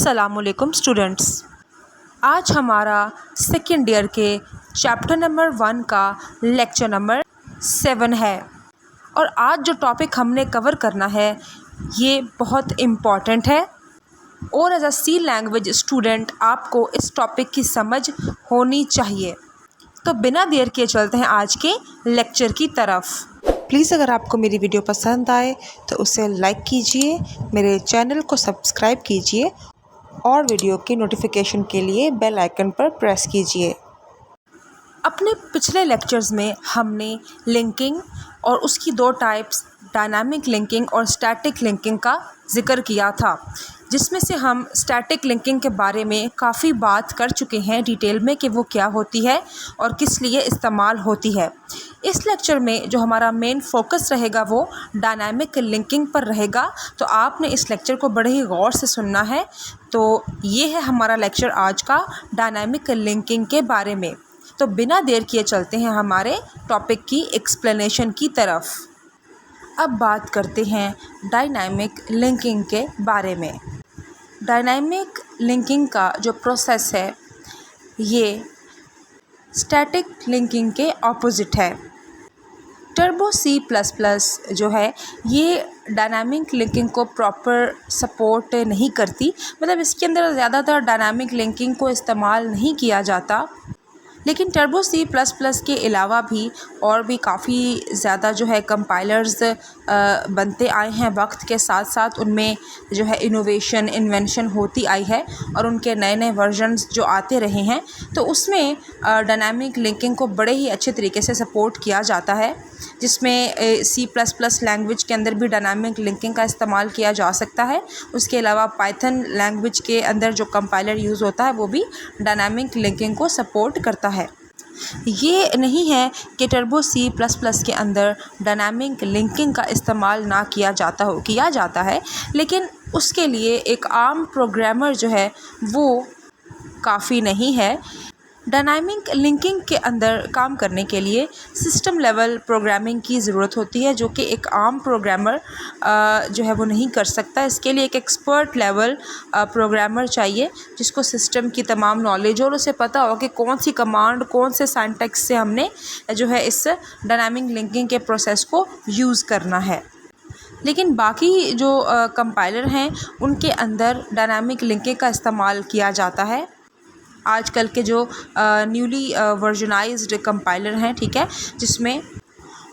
अस्सलामुअलैकुम स्टूडेंट्स। आज हमारा सेकेंड ईयर के चैप्टर नंबर 1 का लेक्चर नंबर 7 है और आज जो टॉपिक हमने कवर करना है ये बहुत इम्पॉर्टेंट है और as a C language student आपको इस टॉपिक की समझ होनी चाहिए। तो बिना देर किए चलते हैं आज के लेक्चर की तरफ। प्लीज़ अगर आपको मेरी वीडियो पसंद आए तो उसे लाइक कीजिए, मेरे चैनल को सब्सक्राइब कीजिए और वीडियो की नोटिफिकेशन के लिए बेल आइकन पर प्रेस कीजिए। अपने पिछले लेक्चर्स में हमने लिंकिंग और उसकी दो टाइप्स डायनामिक लिंकिंग और स्टैटिक लिंकिंग का जिक्र किया था, जिसमें से हम स्टैटिक लिंकिंग के बारे में काफ़ी बात कर चुके हैं डिटेल में कि वो क्या होती है और किस लिए इस्तेमाल होती है। इस लेक्चर में जो हमारा मेन फोकस रहेगा वो डायनामिक लिंकिंग पर रहेगा, तो आपने इस लेक्चर को बड़े ही गौर से सुनना है। तो ये है हमारा लेक्चर आज का डायनामिक लिंकिंग के बारे में। तो बिना देर किए चलते हैं हमारे टॉपिक की एक्सप्लेनेशन की तरफ। अब बात करते हैं डायनामिक लिंकिंग के बारे में। डायनामिक लिंकिंग का जो प्रोसेस है ये स्टैटिक लिंकिंग के ऑपोजिट है। टर्बो सी प्लस प्लस जो है ये डायनामिक लिंकिंग को प्रॉपर सपोर्ट नहीं करती, मतलब इसके अंदर ज़्यादातर डायनामिक लिंकिंग को इस्तेमाल नहीं किया जाता। लेकिन टर्बो सी प्लस प्लस के अलावा भी और भी काफ़ी ज़्यादा जो है कंपाइलर्स बनते आए हैं वक्त के साथ साथ। उनमें जो है इन्वेंशन होती आई है और उनके नए नए वर्जन्स जो आते रहे हैं, तो उसमें डायनामिक लिंकिंग को बड़े ही अच्छे तरीके से सपोर्ट किया जाता है, जिसमें सी प्लस प्लस लैंग्वेज के अंदर भी डायनामिक लिंकिंग का इस्तेमाल किया जा सकता है। उसके अलावा पाइथन लैंग्वेज के अंदर जो कंपाइलर यूज़ होता है वो भी डायनामिक लिंकिंग को सपोर्ट करता है। ये नहीं है कि टर्बो सी प्लस प्लस के अंदर डायनामिक लिंकिंग का इस्तेमाल ना किया जाता है, लेकिन उसके लिए एक आम प्रोग्रामर जो है वो काफ़ी नहीं है। डायनामिक लिंकिंग के अंदर काम करने के लिए सिस्टम लेवल प्रोग्रामिंग की ज़रूरत होती है, जो कि एक आम प्रोग्रामर जो है वो नहीं कर सकता। इसके लिए एक एक्सपर्ट लेवल प्रोग्रामर चाहिए जिसको सिस्टम की तमाम नॉलेज हो और उसे पता हो कि कौन सी कमांड कौन से सिंटैक्स से हमने जो है इस डायनामिक लिंकिंग के प्रोसेस को यूज़ करना है। लेकिन बाकी जो कंपाइलर हैं उनके अंदर डायनामिक लिंकिंग का इस्तेमाल किया जाता है। आजकल के जो न्यूली वर्जनाइज्ड कंपाइलर हैं, ठीक है, जिसमें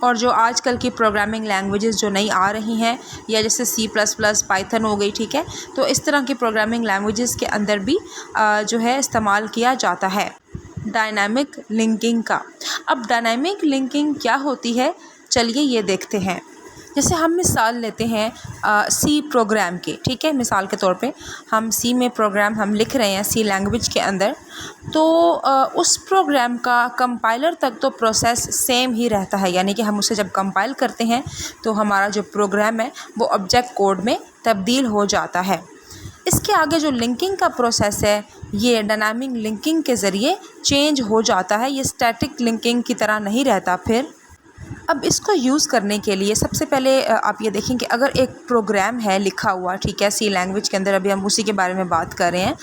और जो आजकल की प्रोग्रामिंग लैंग्वेजेस जो नई आ रही हैं या जैसे सी प्लस प्लस पाइथन हो गई, ठीक है, तो इस तरह की प्रोग्रामिंग लैंग्वेजेस के अंदर भी जो है इस्तेमाल किया जाता है डायनामिक लिंकिंग का। अब डायनामिक लिंकिंग क्या होती है, चलिए ये देखते हैं। जैसे हम मिसाल लेते हैं सी प्रोग्राम की, ठीक है, मिसाल के तौर पे हम सी में प्रोग्राम हम लिख रहे हैं सी लैंग्वेज के अंदर, तो उस प्रोग्राम का कंपाइलर तक तो प्रोसेस सेम ही रहता है, यानी कि हम उसे जब कंपाइल करते हैं तो हमारा जो प्रोग्राम है वो ऑब्जेक्ट कोड में तब्दील हो जाता है। इसके आगे जो लिंकिंग का प्रोसेस है ये डायनामिक लिंकिंग के ज़रिए चेंज हो जाता है, ये स्टैटिक लिंकिंग की तरह नहीं रहता। फिर अब इसको यूज़ करने के लिए सबसे पहले आप ये देखें कि अगर एक प्रोग्राम है लिखा हुआ, ठीक है, सी लैंग्वेज के अंदर, अभी हम उसी के बारे में बात कर रहे हैं,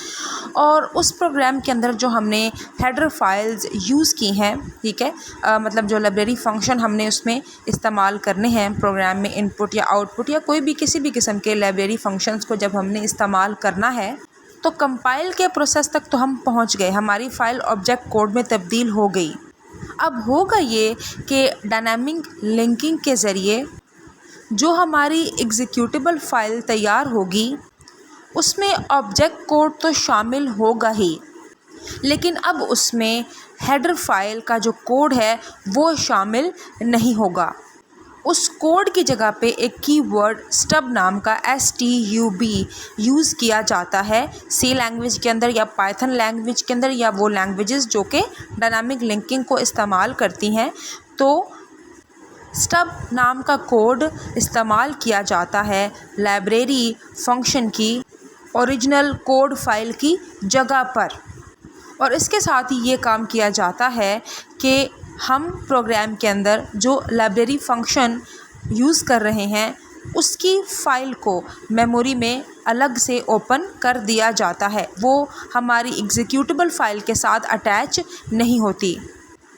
और उस प्रोग्राम के अंदर जो हमने हेडर फाइल्स यूज़ की हैं, ठीक है, मतलब जो लाइब्रेरी फंक्शन हमने उसमें इस्तेमाल करने हैं प्रोग्राम में, इनपुट या आउटपुट या कोई भी किसी भी किस्म के लाइब्रेरी फंक्शंस को जब हमने इस्तेमाल करना है, तो कंपाइल के प्रोसेस तक तो हम पहुँच गए, हमारी फ़ाइल ऑब्जेक्ट कोड में तब्दील हो गई। अब होगा ये कि डायनामिक लिंकिंग के ज़रिए जो हमारी एग्जीक्यूटेबल फ़ाइल तैयार होगी उसमें ऑब्जेक्ट कोड तो शामिल होगा ही, लेकिन अब उसमें हेडर फाइल का जो कोड है वो शामिल नहीं होगा। उस कोड की जगह पे एक कीवर्ड स्टब नाम का STUB यूज़ किया जाता है सी लैंग्वेज के अंदर या पाइथन लैंग्वेज के अंदर या वो लैंग्वेजेस जो कि डायनामिक लिंकिंग को इस्तेमाल करती हैं। तो स्टब नाम का कोड इस्तेमाल किया जाता है लाइब्रेरी फंक्शन की ओरिजिनल कोड फाइल की जगह पर, और इसके साथ ही ये काम किया जाता है कि हम प्रोग्राम के अंदर जो लाइब्रेरी फंक्शन यूज़ कर रहे हैं उसकी फ़ाइल को मेमोरी में अलग से ओपन कर दिया जाता है। वो हमारी एग्जीक्यूटेबल फ़ाइल के साथ अटैच नहीं होती,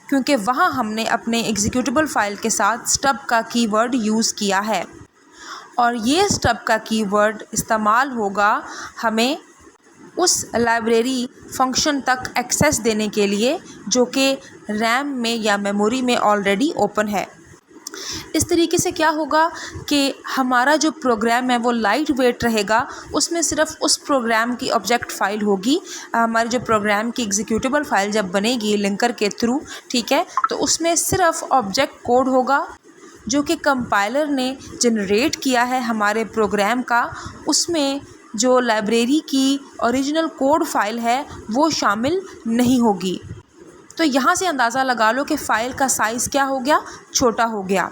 क्योंकि वहाँ हमने अपने एग्जीक्यूटेबल फ़ाइल के साथ स्टब का कीवर्ड यूज़ किया है, और ये स्टब का कीवर्ड इस्तेमाल होगा हमें उस लाइब्रेरी फ़ंक्शन तक एक्सेस देने के लिए जो कि रैम में या मेमोरी में ऑलरेडी ओपन है। इस तरीके से क्या होगा कि हमारा जो प्रोग्राम है वो लाइट वेट रहेगा, उसमें सिर्फ उस प्रोग्राम की ऑब्जेक्ट फ़ाइल होगी। हमारे जो प्रोग्राम की एग्जीक्यूटेबल फ़ाइल जब बनेगी लिंकर के थ्रू, ठीक है, तो उसमें सिर्फ ऑब्जेक्ट कोड होगा जो कि कंपाइलर ने जनरेट किया है हमारे प्रोग्राम का। उसमें जो लाइब्रेरी की ओरिजिनल कोड फ़ाइल है वो शामिल नहीं होगी। तो यहाँ से अंदाज़ा लगा लो कि फ़ाइल का साइज़ क्या हो गया, छोटा हो गया,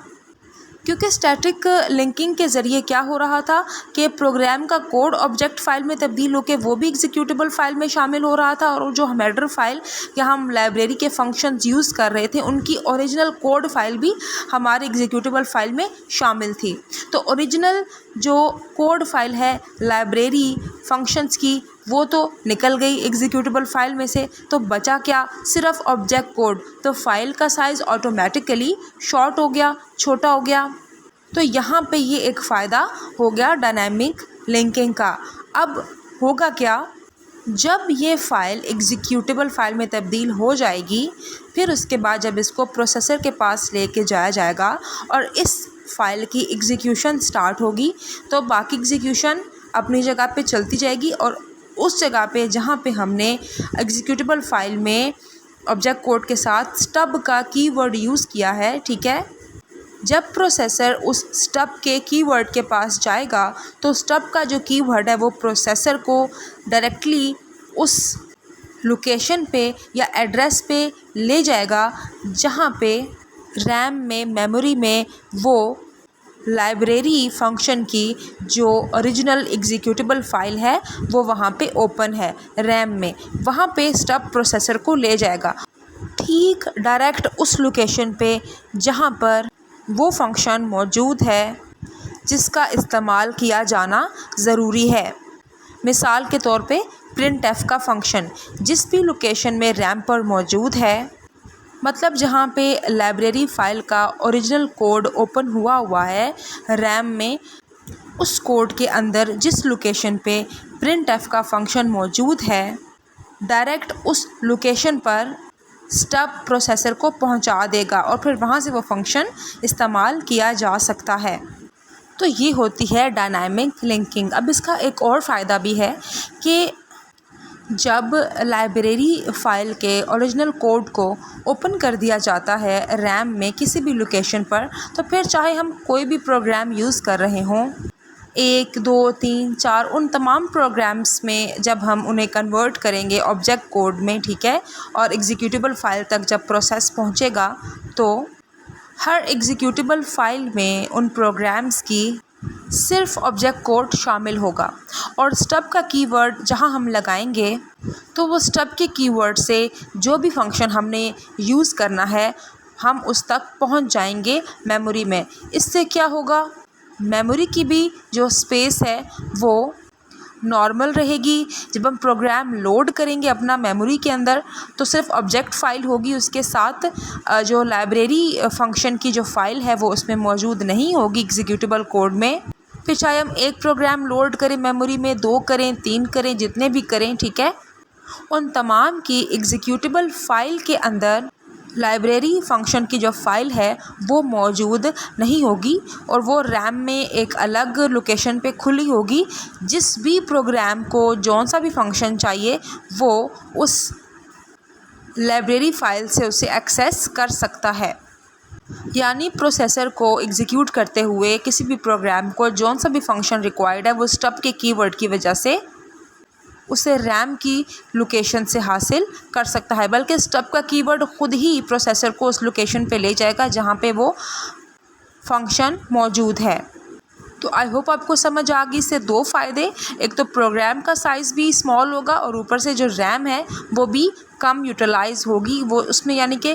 क्योंकि स्टैटिक लिंकिंग के ज़रिए क्या हो रहा था कि प्रोग्राम का कोड ऑब्जेक्ट फ़ाइल में तब्दील होकर वो भी एग्जीक्यूटेबल फ़ाइल में शामिल हो रहा था, और जो हम हेडर फ़ाइल या हम लाइब्रेरी के फंक्शंस यूज़ कर रहे थे उनकी ओरिजिनल कोड फ़ाइल भी हमारे एग्जीक्यूटेबल फ़ाइल में शामिल थी। तो ओरिजिनल जो कोड फ़ाइल है लाइब्रेरी फंक्शंस की वो तो निकल गई एग्जीक्यूटेबल फ़ाइल में से, तो बचा क्या, सिर्फ ऑब्जेक्ट कोड। तो फ़ाइल का साइज़ ऑटोमेटिकली शॉर्ट हो गया, छोटा हो गया। तो यहाँ पे ये एक फ़ायदा हो गया डायनामिक लिंकिंग का। अब होगा क्या, जब ये फ़ाइल एग्जीक्यूटेबल फ़ाइल में तब्दील हो जाएगी, फिर उसके बाद जब इसको प्रोसेसर के पास लेके जाया जाएगा और इस फ़ाइल की एग्जीक्यूशन स्टार्ट होगी, तो बाकी एग्जीक्यूशन अपनी जगह पे चलती जाएगी, और उस जगह पे जहाँ पे हमने एग्जीक्यूटेबल फ़ाइल में ऑब्जेक्ट कोड के साथ स्टब का कीवर्ड यूज़ किया है, ठीक है, जब प्रोसेसर उस स्टब के कीवर्ड के पास जाएगा तो स्टब का जो कीवर्ड है वो प्रोसेसर को डायरेक्टली उस लोकेशन पे या एड्रेस पे ले जाएगा जहाँ पे रैम में, मेमोरी में वो लाइब्रेरी फ़ंक्शन की जो ओरिजिनल एग्जीक्यूटेबल फ़ाइल है वो वहाँ पे ओपन है रैम में, वहाँ पे स्टब प्रोसेसर को ले जाएगा ठीक डायरेक्ट उस लोकेशन पे जहाँ पर वो फंक्शन मौजूद है जिसका इस्तेमाल किया जाना ज़रूरी है। मिसाल के तौर पे printf का फंक्शन जिस भी लोकेशन में रैम पर मौजूद है, मतलब जहाँ पे लाइब्रेरी फ़ाइल का ओरिजिनल कोड ओपन हुआ है रैम में, उस कोड के अंदर जिस लोकेशन पे printf का फंक्शन मौजूद है, डायरेक्ट उस लोकेशन पर स्टब प्रोसेसर को पहुंचा देगा और फिर वहां से वो फंक्शन इस्तेमाल किया जा सकता है। तो ये होती है डायनामिक लिंकिंग। अब इसका एक और फ़ायदा भी है कि जब लाइब्रेरी फ़ाइल के ओरिजिनल कोड को ओपन कर दिया जाता है रैम में किसी भी लोकेशन पर, तो फिर चाहे हम कोई भी प्रोग्राम यूज़ कर रहे हों, 1, 2, 3, 4, उन तमाम प्रोग्राम्स में जब हम उन्हें कन्वर्ट करेंगे ऑब्जेक्ट कोड में, ठीक है, और एग्जीक्यूटेबल फ़ाइल तक जब प्रोसेस पहुंचेगा तो हर एग्जीक्यूटेबल फ़ाइल में उन प्रोग्राम्स की सिर्फ ऑब्जेक्ट कोड शामिल होगा, और स्टब का कीवर्ड जहां हम लगाएंगे तो वो स्टब के कीवर्ड से जो भी फंक्शन हमने यूज़ करना है हम उस तक पहुंच जाएंगे मेमोरी में। इससे क्या होगा, मेमोरी की भी जो स्पेस है वो नॉर्मल रहेगी। जब हम प्रोग्राम लोड करेंगे अपना मेमोरी के अंदर तो सिर्फ ऑब्जेक्ट फ़ाइल होगी, उसके साथ जो लाइब्रेरी फ़ंक्शन की जो फ़ाइल है वो उसमें मौजूद नहीं होगी एग्जीक्यूटेबल कोड में। फिर चाहे हम एक प्रोग्राम लोड करें मेमोरी में, 2 करें, 3 करें, जितने भी करें, ठीक है, उन तमाम की एग्जीक्यूटेबल फ़ाइल के अंदर लाइब्रेरी फ़ंक्शन की जो फ़ाइल है वो मौजूद नहीं होगी, और वो रैम में एक अलग लोकेशन पे खुली होगी। जिस भी प्रोग्राम को जौन सा भी फंक्शन चाहिए वो उस लाइब्रेरी फ़ाइल से उसे एक्सेस कर सकता है। यानी प्रोसेसर को एग्जीक्यूट करते हुए किसी भी प्रोग्राम को जौन सा भी फंक्शन रिक्वायर्ड है वो स्टब के कीवर्ड की वजह से उसे रैम की लोकेशन से हासिल कर सकता है, बल्कि स्टब का कीवर्ड ख़ुद ही प्रोसेसर को उस लोकेशन पे ले जाएगा जहाँ पे वो फंक्शन मौजूद है। तो आई होप आपको समझ आ गई। इससे दो फ़ायदे, एक तो प्रोग्राम का साइज़ भी स्मॉल होगा और ऊपर से जो रैम है वो भी कम यूटिलाइज़ होगी, वो उसमें यानी कि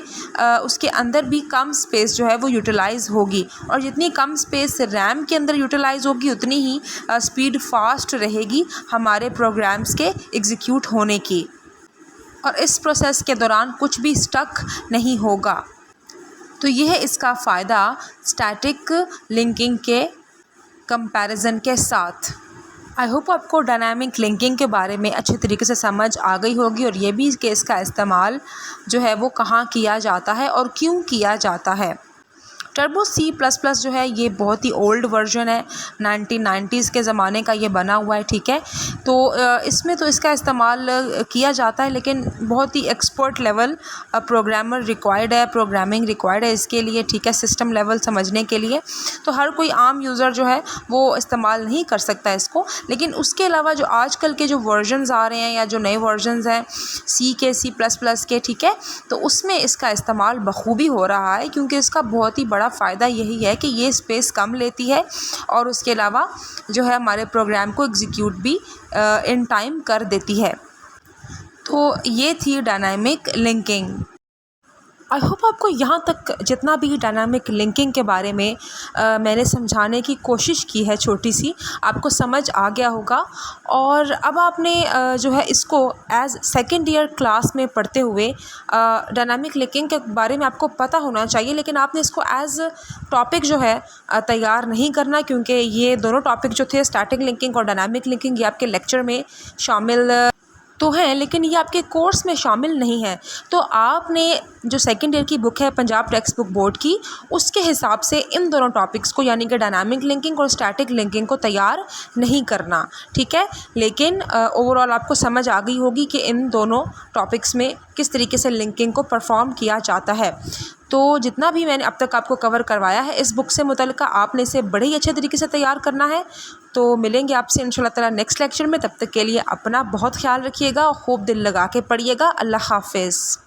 उसके अंदर भी कम स्पेस जो है वो यूटिलाइज़ होगी। और जितनी कम स्पेस रैम के अंदर यूटिलाइज़ होगी उतनी ही स्पीड फास्ट रहेगी हमारे प्रोग्राम्स के एग्जीक्यूट होने की, और इस प्रोसेस के दौरान कुछ भी स्टक नहीं होगा। तो यह है इसका फ़ायदा स्टैटिक लिंकिंग के कंपैरिजन के साथ। आई होप आपको डायनामिक लिंकिंग के बारे में अच्छी तरीके से समझ आ गई होगी, और ये भी कि इसका इस्तेमाल जो है वो कहाँ किया जाता है और क्यों किया जाता है। टर्बो C++ जो है ये बहुत ही ओल्ड वर्जन है, 1990s के ज़माने का ये बना हुआ है, ठीक है। तो इसमें तो इसका इस्तेमाल किया जाता है, लेकिन बहुत ही एक्सपर्ट लेवल प्रोग्रामर रिक्वायर्ड है, प्रोग्रामिंग रिक्वायर्ड है इसके लिए, ठीक है, सिस्टम लेवल समझने के लिए। तो हर कोई आम यूज़र जो है वो इस्तेमाल नहीं कर सकता इसको। लेकिन उसके अलावा जो आजकल के जो वर्जन्स आ रहे हैं या जो नए वर्जन्स हैं C++ के, ठीक है, तो उसमें इसका इस्तेमाल बखूबी हो रहा है, क्योंकि इसका बहुत ही बड़ा फ़ायदा यही है कि ये स्पेस कम लेती है और उसके अलावा जो है हमारे प्रोग्राम को एग्जीक्यूट भी इन टाइम कर देती है। तो ये थी डायनामिक लिंकिंग। आई होप आपको यहाँ तक जितना भी डायनामिक लिंकिंग के बारे में मैंने समझाने की कोशिश की है छोटी सी, आपको समझ आ गया होगा। और अब आपने जो है इसको एज़ सेकेंड ईयर क्लास में पढ़ते हुए डायनामिक लिंकिंग के बारे में आपको पता होना चाहिए, लेकिन आपने इसको एज़ टॉपिक जो है तैयार नहीं करना, क्योंकि ये दोनों टॉपिक जो थे स्टैटिक लिंकिंग और डायनामिक लिंकिंग ये आपके लेक्चर में शामिल तो हैं, लेकिन ये आपके कोर्स में शामिल नहीं है। तो आपने जो सेकेंड ईयर की बुक है पंजाब टेक्स्ट बुक बोर्ड की, उसके हिसाब से इन दोनों टॉपिक्स को यानी कि डायनामिक लिंकिंग और स्टैटिक लिंकिंग को तैयार नहीं करना, ठीक है। लेकिन ओवरऑल आपको समझ आ गई होगी कि इन दोनों टॉपिक्स में किस तरीके से लिंकिंग को परफॉर्म किया जाता है। तो जितना भी मैंने अब तक आपको कवर करवाया है इस बुक से मुतल्लिका, आपने इसे बड़े ही अच्छे तरीके से तैयार करना है। तो मिलेंगे आपसे इंशाल्लाह ताला नेक्स्ट लेक्चर में। तब तक के लिए अपना बहुत ख्याल रखिएगा और खूब दिल लगा के पढ़िएगा। अल्लाह हाफ़िज़।